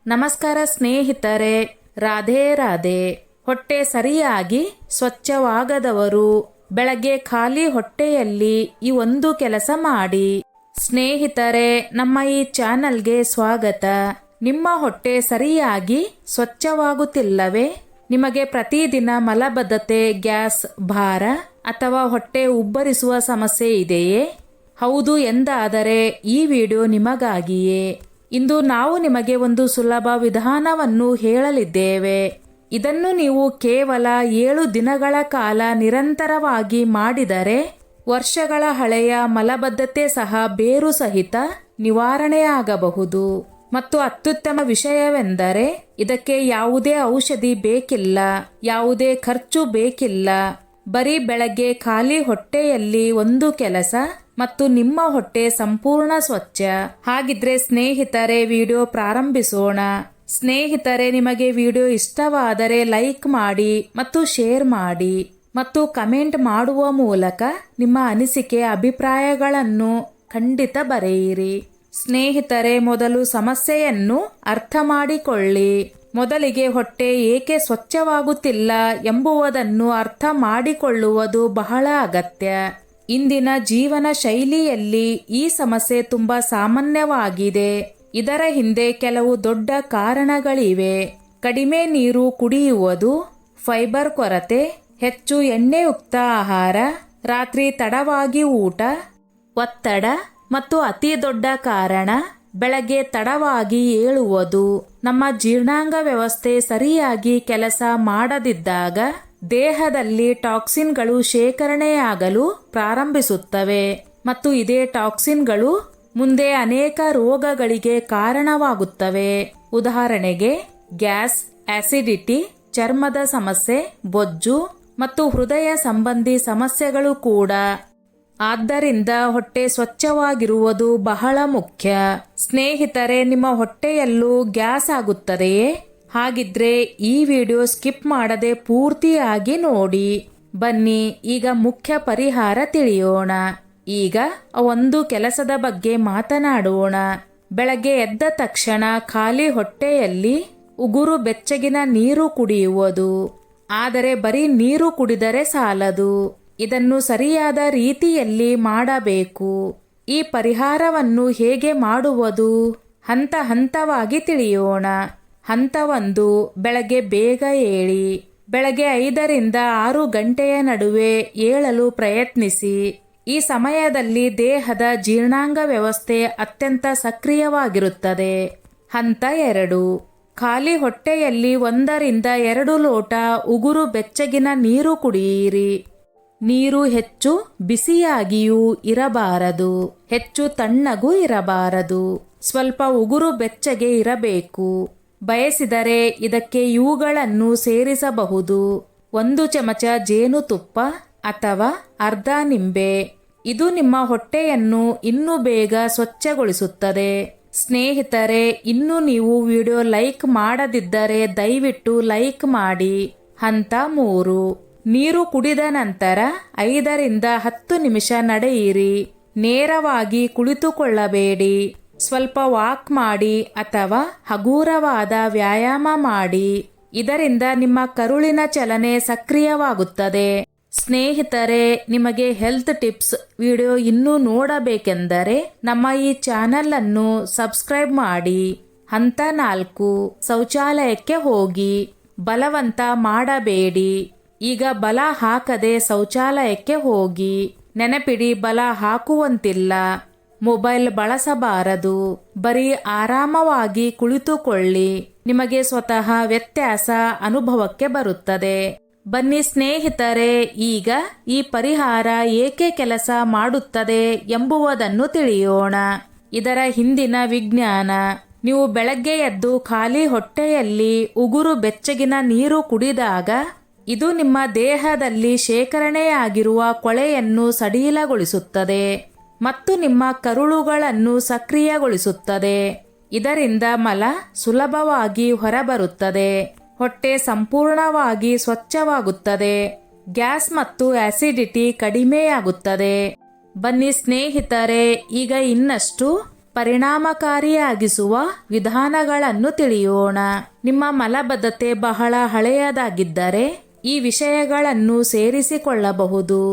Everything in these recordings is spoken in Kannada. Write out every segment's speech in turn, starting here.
ನಮಸ್ಕಾರ ಸ್ನೇಹಿತರೆ, ರಾಧೆ ರಾಧೆ. ಹೊಟ್ಟೆ ಸರಿಯಾಗಿ ಸ್ವಚ್ಛವಾಗದವರು ಬೆಳಗ್ಗೆ ಖಾಲಿ ಹೊಟ್ಟೆಯಲ್ಲಿ ಈ ಒಂದು ಕೆಲಸ ಮಾಡಿ. ಸ್ನೇಹಿತರೆ, ನಮ್ಮ ಈ ಚಾನಲ್ಗೆ ಸ್ವಾಗತ. ನಿಮ್ಮ ಹೊಟ್ಟೆ ಸರಿಯಾಗಿ ಸ್ವಚ್ಛವಾಗುತ್ತಿಲ್ಲವೇ? ನಿಮಗೆ ಪ್ರತಿದಿನ ಮಲಬದ್ಧತೆ, ಗ್ಯಾಸ್, ಭಾರ ಅಥವಾ ಹೊಟ್ಟೆ ಉಬ್ಬರಿಸುವ ಸಮಸ್ಯೆ ಇದೆಯೇ? ಹೌದು ಎಂದಾದರೆ ಈ ವಿಡಿಯೋ ನಿಮಗಾಗಿಯೇ. ಇಂದು ನಾವು ನಿಮಗೆ ಒಂದು ಸುಲಭ ವಿಧಾನವನ್ನು ಹೇಳಲಿದ್ದೇವೆ. ಇದನ್ನು ನೀವು ಕೇವಲ 7 ದಿನಗಳ ಕಾಲ ನಿರಂತರವಾಗಿ ಮಾಡಿದರೆ ವರ್ಷಗಳ ಹಳೆಯ ಮಲಬದ್ಧತೆ ಸಹ ಬೇರು ಸಹಿತ ನಿವಾರಣೆಯಾಗಬಹುದು. ಮತ್ತು ಅತ್ಯುತ್ತಮ ವಿಷಯವೆಂದರೆ ಇದಕ್ಕೆ ಯಾವುದೇ ಔಷಧಿ ಬೇಕಿಲ್ಲ, ಯಾವುದೇ ಖರ್ಚು ಬೇಕಿಲ್ಲ. ಬರೀ ಬೆಳಗ್ಗೆ ಖಾಲಿ ಹೊಟ್ಟೆಯಲ್ಲಿ ಒಂದು ಕೆಲಸ ಮತ್ತು ನಿಮ್ಮ ಹೊಟ್ಟೆ ಸಂಪೂರ್ಣ ಸ್ವಚ್ಛ. ಹಾಗಿದ್ರೆ ಸ್ನೇಹಿತರೆ, ವಿಡಿಯೋ ಪ್ರಾರಂಭಿಸೋಣ. ಸ್ನೇಹಿತರೆ, ನಿಮಗೆ ವಿಡಿಯೋ ಇಷ್ಟವಾದರೆ ಲೈಕ್ ಮಾಡಿ ಮತ್ತು ಶೇರ್ ಮಾಡಿ ಮತ್ತು ಕಮೆಂಟ್ ಮಾಡುವ ಮೂಲಕ ನಿಮ್ಮ ಅನಿಸಿಕೆ ಅಭಿಪ್ರಾಯಗಳನ್ನು ಖಂಡಿತ ಬರೆಯಿರಿ. ಸ್ನೇಹಿತರೆ, ಮೊದಲು ಸಮಸ್ಯೆಯನ್ನು ಅರ್ಥ ಮಾಡಿಕೊಳ್ಳಿ. ಮೊದಲಿಗೆ ಹೊಟ್ಟೆ ಏಕೆ ಸ್ವಚ್ಛವಾಗುತ್ತಿಲ್ಲ ಎಂಬುದನ್ನು ಅರ್ಥ ಮಾಡಿಕೊಳ್ಳುವುದು ಬಹಳ ಅಗತ್ಯ. ಇಂದಿನ ಜೀವನ ಶೈಲಿಯಲ್ಲಿ ಈ ಸಮಸ್ಯೆ ತುಂಬಾ ಸಾಮಾನ್ಯವಾಗಿದೆ. ಇದರ ಹಿಂದೆ ಕೆಲವು ದೊಡ್ಡ ಕಾರಣಗಳಿವೆ. ಕಡಿಮೆ ನೀರು ಕುಡಿಯುವುದು, ಫೈಬರ್ ಕೊರತೆ, ಹೆಚ್ಚು ಎಣ್ಣೆಯುಕ್ತ ಆಹಾರ, ರಾತ್ರಿ ತಡವಾಗಿ ಊಟ, ಒತ್ತಡ ಮತ್ತು ಅತಿ ದೊಡ್ಡ ಕಾರಣ ಬೆಳಗ್ಗೆ ತಡವಾಗಿ ಏಳುವುದು. ನಮ್ಮ ಜೀರ್ಣಾಂಗ ವ್ಯವಸ್ಥೆ ಸರಿಯಾಗಿ ಕೆಲಸ ಮಾಡದಿದ್ದಾಗ ದೇಹದಲ್ಲಿ ಟಾಕ್ಸಿನ್ಗಳು ಶೇಖರಣೆಯಾಗಲು ಪ್ರಾರಂಭಿಸುತ್ತವೆ ಮತ್ತು ಇದೇ ಟಾಕ್ಸಿನ್ಗಳು ಮುಂದೆ ಅನೇಕ ರೋಗಗಳಿಗೆ ಕಾರಣವಾಗುತ್ತವೆ. ಉದಾಹರಣೆಗೆ ಗ್ಯಾಸ್, ಆಸಿಡಿಟಿ, ಚರ್ಮದ ಸಮಸ್ಯೆ, ಬೊಜ್ಜು ಮತ್ತು ಹೃದಯ ಸಂಬಂಧಿ ಸಮಸ್ಯೆಗಳು ಕೂಡ. ಆದ್ದರಿಂದ ಹೊಟ್ಟೆ ಸ್ವಚ್ಛವಾಗಿರುವುದು ಬಹಳ ಮುಖ್ಯ. ಸ್ನೇಹಿತರೆ, ನಿಮ್ಮ ಹೊಟ್ಟೆಯಲ್ಲೂ ಗ್ಯಾಸ್ ಆಗುತ್ತದೆಯೇ? ಹಾಗಿದ್ರೆ ಈ ವಿಡಿಯೋ ಸ್ಕಿಪ್ ಮಾಡದೆ ಪೂರ್ತಿಯಾಗಿ ನೋಡಿ. ಬನ್ನಿ ಈಗ ಮುಖ್ಯ ಪರಿಹಾರ ತಿಳಿಯೋಣ. ಈಗ ಒಂದು ಕೆಲಸದ ಬಗ್ಗೆ ಮಾತನಾಡೋಣ. ಬೆಳಗ್ಗೆ ಎದ್ದ ತಕ್ಷಣ ಖಾಲಿ ಹೊಟ್ಟೆಯಲ್ಲಿ ಉಗುರು ಬೆಚ್ಚಗಿನ ನೀರು ಕುಡಿಯುವುದು. ಆದರೆ ಬರೀ ನೀರು ಕುಡಿದರೆ ಸಾಲದು, ಇದನ್ನು ಸರಿಯಾದ ರೀತಿಯಲ್ಲಿ ಮಾಡಬೇಕು. ಈ ಪರಿಹಾರವನ್ನು ಹೇಗೆ ಮಾಡುವುದು? ಹಂತ ಹಂತವಾಗಿ ತಿಳಿಯೋಣ. ಹಂತ 1, ಬೆಳಗ್ಗೆ ಬೇಗ ಏಳಿ. ಬೆಳಗ್ಗೆ 5 ರಿಂದ 6 ಗಂಟೆಯ ನಡುವೆ ಏಳಲು ಪ್ರಯತ್ನಿಸಿ. ಈ ಸಮಯದಲ್ಲಿ ದೇಹದ ಜೀರ್ಣಾಂಗ ವ್ಯವಸ್ಥೆ ಅತ್ಯಂತ ಸಕ್ರಿಯವಾಗಿರುತ್ತದೆ. ಹಂತ 2, ಖಾಲಿ ಹೊಟ್ಟೆಯಲ್ಲಿ 1 ರಿಂದ 2 ಲೋಟ ಉಗುರು ಬೆಚ್ಚಗಿನ ನೀರು ಕುಡಿಯಿರಿ. ನೀರು ಹೆಚ್ಚು ಬಿಸಿಯಾಗಿಯೂ ಇರಬಾರದು, ಹೆಚ್ಚು ತಣ್ಣಗೂ ಇರಬಾರದು. ಸ್ವಲ್ಪ ಉಗುರು ಬೆಚ್ಚಗೆ ಇರಬೇಕು. ಬಯಸಿದರೆ ಇದಕ್ಕೆ ಇವುಗಳನ್ನು ಸೇರಿಸಬಹುದು: 1 ಚಮಚ ಜೇನುತುಪ್ಪ ಅಥವಾ ಅರ್ಧ ನಿಂಬೆ. ಇದು ನಿಮ್ಮ ಹೊಟ್ಟೆಯನ್ನು ಇನ್ನೂ ಬೇಗ ಸ್ವಚ್ಛಗೊಳಿಸುತ್ತದೆ. ಸ್ನೇಹಿತರೆ, ಇನ್ನು ನೀವು ವಿಡಿಯೋ ಲೈಕ್ ಮಾಡದಿದ್ದರೆ ದಯವಿಟ್ಟು ಲೈಕ್ ಮಾಡಿ. ಹಂತ 3, ನೀರು ಕುಡಿದ ನಂತರ 5 ರಿಂದ 10 ನಿಮಿಷ ನಡೆಯಿರಿ. ನೇರವಾಗಿ ಕುಳಿತುಕೊಳ್ಳಬೇಡಿ. ಸ್ವಲ್ಪ ವಾಕ್ ಮಾಡಿ ಅಥವಾ ಹಗುರವಾದ ವ್ಯಾಯಾಮ ಮಾಡಿ. ಇದರಿಂದ ನಿಮ್ಮ ಕರುಳಿನ ಚಲನೆ ಸಕ್ರಿಯವಾಗುತ್ತದೆ. ಸ್ನೇಹಿತರೆ, ನಿಮಗೆ ಹೆಲ್ತ್ ಟಿಪ್ಸ್ ವಿಡಿಯೋ ಇನ್ನೂ ನೋಡಬೇಕೆಂದರೆ ನಮ್ಮ ಈ ಚಾನೆಲ್ ಅನ್ನು ಸಬ್ಸ್ಕ್ರೈಬ್ ಮಾಡಿ. ಹಂತ 4, ಶೌಚಾಲಯಕ್ಕೆ ಹೋಗಿ. ಬಲವಂತ ಮಾಡಬೇಡಿ. ಈಗ ಬಲ ಹಾಕದೆ ಶೌಚಾಲಯಕ್ಕೆ ಹೋಗಿ. ನೆನಪಿಡಿ, ಬಲ ಹಾಕುವಂತಿಲ್ಲ. ಮೊಬೈಲ್ ಬಳಸಬಾರದು. ಬರೀ ಆರಾಮವಾಗಿ ಕುಳಿತುಕೊಳ್ಳಿ. ನಿಮಗೆ ಸ್ವತಃ ವ್ಯತ್ಯಾಸ ಅನುಭವಕ್ಕೆ ಬರುತ್ತದೆ. ಬನ್ನಿ ಸ್ನೇಹಿತರೆ, ಈಗ ಈ ಪರಿಹಾರ ಏಕೆ ಕೆಲಸ ಮಾಡುತ್ತದೆ ಎಂಬುದನ್ನು ತಿಳಿಯೋಣ. ಇದರ ಹಿಂದಿನ ವಿಜ್ಞಾನ. ನೀವು ಬೆಳಗ್ಗೆ ಎದ್ದು ಖಾಲಿ ಹೊಟ್ಟೆಯಲ್ಲಿ ಉಗುರು ಬೆಚ್ಚಗಿನ ನೀರು ಕುಡಿದಾಗ ಇದು ನಿಮ್ಮ ದೇಹದಲ್ಲಿ ಶೇಖರಣೆಯಾಗಿರುವ ಕೊಳೆಯನ್ನು ಸಡಿಲಗೊಳಿಸುತ್ತದೆ ಮತ್ತು ನಿಮ್ಮ ಕರುಳುಗಳನ್ನು ಸಕ್ರಿಯಗೊಳಿಸುತ್ತದೆ. ಇದರಿಂದ ಮಲ ಸುಲಭವಾಗಿ ಹೊರಬರುತ್ತದೆ. ಹೊಟ್ಟೆ ಸಂಪೂರ್ಣವಾಗಿ ಸ್ವಚ್ಛವಾಗುತ್ತದೆ. ಗ್ಯಾಸ್ ಮತ್ತು ಆಸಿಡಿಟಿ ಕಡಿಮೆಯಾಗುತ್ತದೆ. ಬನ್ನಿ ಸ್ನೇಹಿತರೆ, ಈಗ ಇನ್ನಷ್ಟು ಪರಿಣಾಮಕಾರಿಯಾಗಿಸುವ ವಿಧಾನಗಳನ್ನು ತಿಳಿಯೋಣ. ನಿಮ್ಮ ಮಲಬದ್ಧತೆ ಬಹಳ ಹಳೆಯದಾಗಿದ್ದರೆ ಈ ವಿಷಯಗಳನ್ನು ಸೇರಿಸಿಕೊಳ್ಳಬಹುದು.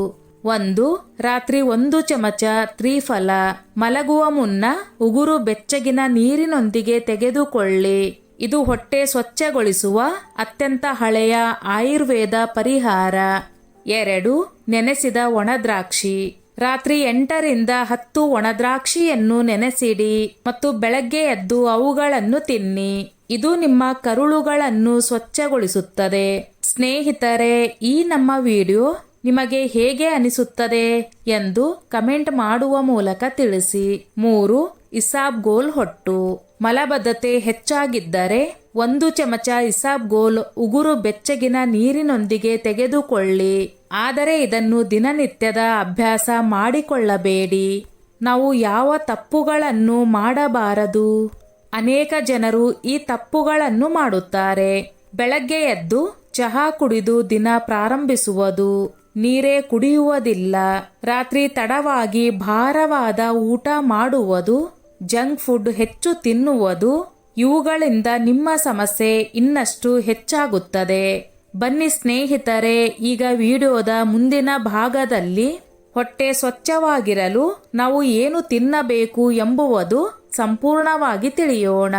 1. ರಾತ್ರಿ 1 ಚಮಚ ತ್ರಿಫಲ ಮಲಗುವ ಮುನ್ನ ಉಗುರು ಬೆಚ್ಚಗಿನ ನೀರಿನೊಂದಿಗೆ ತೆಗೆದುಕೊಳ್ಳಿ. ಇದು ಹೊಟ್ಟೆ ಸ್ವಚ್ಛಗೊಳಿಸುವ ಅತ್ಯಂತ ಹಳೆಯ ಆಯುರ್ವೇದ ಪರಿಹಾರ. 2. ನೆನೆಸಿದ ಒಣದ್ರಾಕ್ಷಿ ರಾತ್ರಿ 8 ರಿಂದ 10 ಒಣದ್ರಾಕ್ಷಿಯನ್ನು ನೆನೆಸಿಡಿ ಮತ್ತು ಬೆಳಗ್ಗೆ ಎದ್ದು ಅವುಗಳನ್ನು ತಿನ್ನಿ. ಇದು ನಿಮ್ಮ ಕರುಳುಗಳನ್ನು ಸ್ವಚ್ಛಗೊಳಿಸುತ್ತದೆ. ಸ್ನೇಹಿತರೆ, ಈ ನಮ್ಮ ವಿಡಿಯೋ ನಿಮಗೆ ಹೇಗೆ ಅನಿಸುತ್ತದೆ ಎಂದು ಕಮೆಂಟ್ ಮಾಡುವ ಮೂಲಕ ತಿಳಿಸಿ. 3. ಇಸಾಬ್ಗೋಲ್ ಹೊಟ್ಟು ಮಲಬದ್ಧತೆ ಹೆಚ್ಚಾಗಿದ್ದರೆ 1 ಚಮಚ ಇಸಾಬ್ಗೋಲ್ ಉಗುರು ಬೆಚ್ಚಗಿನ ನೀರಿನೊಂದಿಗೆ ತೆಗೆದುಕೊಳ್ಳಿ. ಆದರೆ ಇದನ್ನು ದಿನನಿತ್ಯದ ಅಭ್ಯಾಸ ಮಾಡಿಕೊಳ್ಳಬೇಡಿ. ನಾವು ಯಾವ ತಪ್ಪುಗಳನ್ನು ಮಾಡಬಾರದು? ಅನೇಕ ಜನರು ಈ ತಪ್ಪುಗಳನ್ನು ಮಾಡುತ್ತಾರೆ. ಬೆಳಗ್ಗೆ ಎದ್ದು ಚಹಾ ಕುಡಿದು ದಿನ ಪ್ರಾರಂಭಿಸುವುದು, ನೀರೇ ಕುಡಿಯುವುದಿಲ್ಲ, ರಾತ್ರಿ ತಡವಾಗಿ ಭಾರವಾದ ಊಟ ಮಾಡುವುದು, ಜಂಕ್ ಫುಡ್ ಹೆಚ್ಚು ತಿನ್ನುವುದು, ಇವುಗಳಿಂದ ನಿಮ್ಮ ಸಮಸ್ಯೆ ಇನ್ನಷ್ಟು ಹೆಚ್ಚಾಗುತ್ತದೆ. ಬನ್ನಿ ಸ್ನೇಹಿತರೆ, ಈಗ ವಿಡಿಯೋದ ಮುಂದಿನ ಭಾಗದಲ್ಲಿ ಹೊಟ್ಟೆ ಸ್ವಚ್ಛವಾಗಿರಲು ನಾವು ಏನು ತಿನ್ನಬೇಕು ಎಂಬುವುದು ಸಂಪೂರ್ಣವಾಗಿ ತಿಳಿಯೋಣ.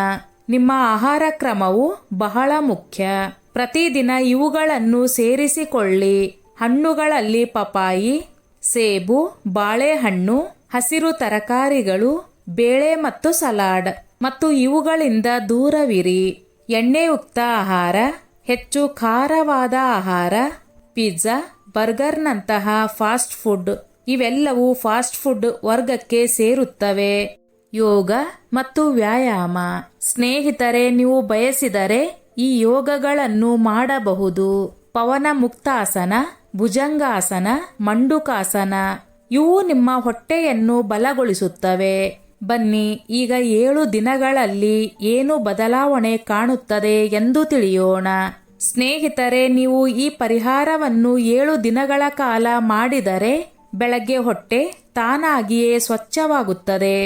ನಿಮ್ಮ ಆಹಾರ ಕ್ರಮವು ಬಹಳ ಮುಖ್ಯ. ಪ್ರತಿದಿನ ಇವುಗಳನ್ನು ಸೇರಿಸಿಕೊಳ್ಳಿ. ಹಣ್ಣುಗಳಲ್ಲಿ ಪಪಾಯಿ, ಸೇಬು, ಬಾಳೆಹಣ್ಣು, ಹಸಿರು ತರಕಾರಿಗಳು, ಬೇಳೆ ಮತ್ತು ಸಲಾಡ್ ಮತ್ತು ಇವುಗಳಿಂದ ದೂರವಿರಿ. ಎಣ್ಣೆಯುಕ್ತ ಆಹಾರ, ಹೆಚ್ಚು ಖಾರವಾದ ಆಹಾರ, ಪಿಜ್ಜಾ, ಬರ್ಗರ್ನಂತಹ ಫಾಸ್ಟ್ ಫುಡ್ ಇವೆಲ್ಲವೂ ಫಾಸ್ಟ್ ಫುಡ್ ವರ್ಗಕ್ಕೆ ಸೇರುತ್ತವೆ. ಯೋಗ ಮತ್ತು ವ್ಯಾಯಾಮ ಸ್ನೇಹಿತರೆ, ನೀವು ಬಯಸಿದರೆ ಈ ಯೋಗಗಳನ್ನು ಮಾಡಬಹುದು. ಪವನ ಮುಕ್ತಾಸನ, ಭುಜಂಗಾಸನ, ಮಂಡುಕಾಸನ ಇವು ನಿಮ್ಮ ಹೊಟ್ಟೆಯನ್ನು ಬಲಗೊಳಿಸುತ್ತವೆ. ಬನ್ನಿ ಈಗ 7 ದಿನಗಳಲ್ಲಿ ಏನು ಬದಲಾವಣೆ ಕಾಣುತ್ತದೆ ಎಂದು ತಿಳಿಯೋಣ. ಸ್ನೇಹಿತರೆ, ನೀವು ಈ ಪರಿಹಾರವನ್ನು 7 ದಿನಗಳ ಕಾಲ ಮಾಡಿದರೆ ಬೆಳಗ್ಗೆ ಹೊಟ್ಟೆ ತಾನಾಗಿಯೇ ಸ್ವಚ್ಛವಾಗುತ್ತದೆ.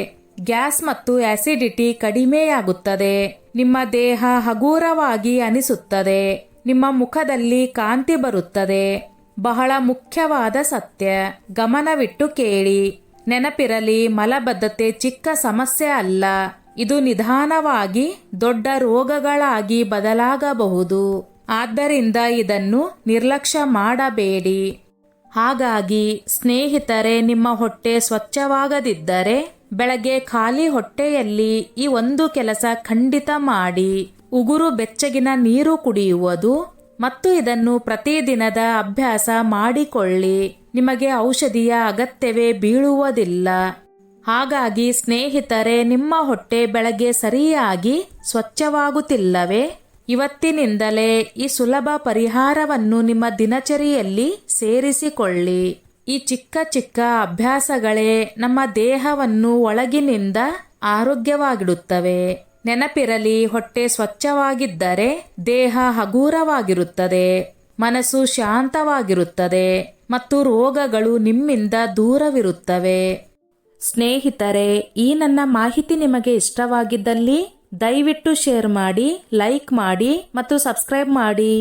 ಗ್ಯಾಸ್ ಮತ್ತು ಆಸಿಡಿಟಿ ಕಡಿಮೆಯಾಗುತ್ತದೆ. ನಿಮ್ಮ ದೇಹ ಹಗೂರವಾಗಿ ಅನಿಸುತ್ತದೆ. ನಿಮ್ಮ ಮುಖದಲ್ಲಿ ಕಾಂತಿ ಬರುತ್ತದೆ. ಬಹಳ ಮುಖ್ಯವಾದ ಸತ್ಯ, ಗಮನವಿಟ್ಟು ಕೇಳಿ. ನೆನಪಿರಲಿ, ಮಲಬದ್ಧತೆ ಚಿಕ್ಕ ಸಮಸ್ಯೆ ಅಲ್ಲ. ಇದು ನಿಧಾನವಾಗಿ ದೊಡ್ಡ ರೋಗಗಳಾಗಿ ಬದಲಾಗಬಹುದು. ಆದ್ದರಿಂದ ಇದನ್ನು ನಿರ್ಲಕ್ಷ್ಯ ಮಾಡಬೇಡಿ. ಹಾಗಾಗಿ ಸ್ನೇಹಿತರೆ, ನಿಮ್ಮ ಹೊಟ್ಟೆ ಸ್ವಚ್ಛವಾಗದಿದ್ದರೆ ಬೆಳಗ್ಗೆ ಖಾಲಿ ಹೊಟ್ಟೆಯಲ್ಲಿ ಈ ಒಂದು ಕೆಲಸ ಖಂಡಿತ ಮಾಡಿ. ಉಗುರು ಬೆಚ್ಚಗಿನ ನೀರು ಕುಡಿಯುವುದು ಮತ್ತು ಇದನ್ನು ಪ್ರತಿದಿನದ ಅಭ್ಯಾಸ ಮಾಡಿಕೊಳ್ಳಿ. ನಿಮಗೆ ಔಷಧಿಯ ಅಗತ್ಯವೇ ಬೀಳುವುದಿಲ್ಲ. ಹಾಗಾಗಿ ಸ್ನೇಹಿತರೆ, ನಿಮ್ಮ ಹೊಟ್ಟೆ ಬೆಳಗ್ಗೆ ಸರಿಯಾಗಿ ಸ್ವಚ್ಛವಾಗುತ್ತಿಲ್ಲವೇ? ಇವತ್ತಿನಿಂದಲೇ ಈ ಸುಲಭ ಪರಿಹಾರವನ್ನು ನಿಮ್ಮ ದಿನಚರಿಯಲ್ಲಿ ಸೇರಿಸಿಕೊಳ್ಳಿ. ಈ ಚಿಕ್ಕ ಚಿಕ್ಕ ಅಭ್ಯಾಸಗಳೇ ನಮ್ಮ ದೇಹವನ್ನು ಒಳಗಿನಿಂದ ಆರೋಗ್ಯವಾಗಿಡುತ್ತವೆ. ನೆನಪಿರಲಿ, ಹೊಟ್ಟೆ ಸ್ವಚ್ಛವಾಗಿದ್ದರೆ ದೇಹ ಹಗೂರವಾಗಿರುತ್ತದೆ, ಮನಸ್ಸು ಶಾಂತವಾಗಿರುತ್ತದೆ ಮತ್ತು ರೋಗಗಳು ನಿಮ್ಮಿಂದ ದೂರವಿರುತ್ತವೆ. ಸ್ನೇಹಿತರೆ, ಈ ನನ್ನ ಮಾಹಿತಿ ನಿಮಗೆ ಇಷ್ಟವಾಗಿದ್ದಲ್ಲಿ ದಯವಿಟ್ಟು ಶೇರ್ ಮಾಡಿ, ಲೈಕ್ ಮಾಡಿ ಮತ್ತು ಸಬ್ಸ್ಕ್ರೈಬ್ ಮಾಡಿ.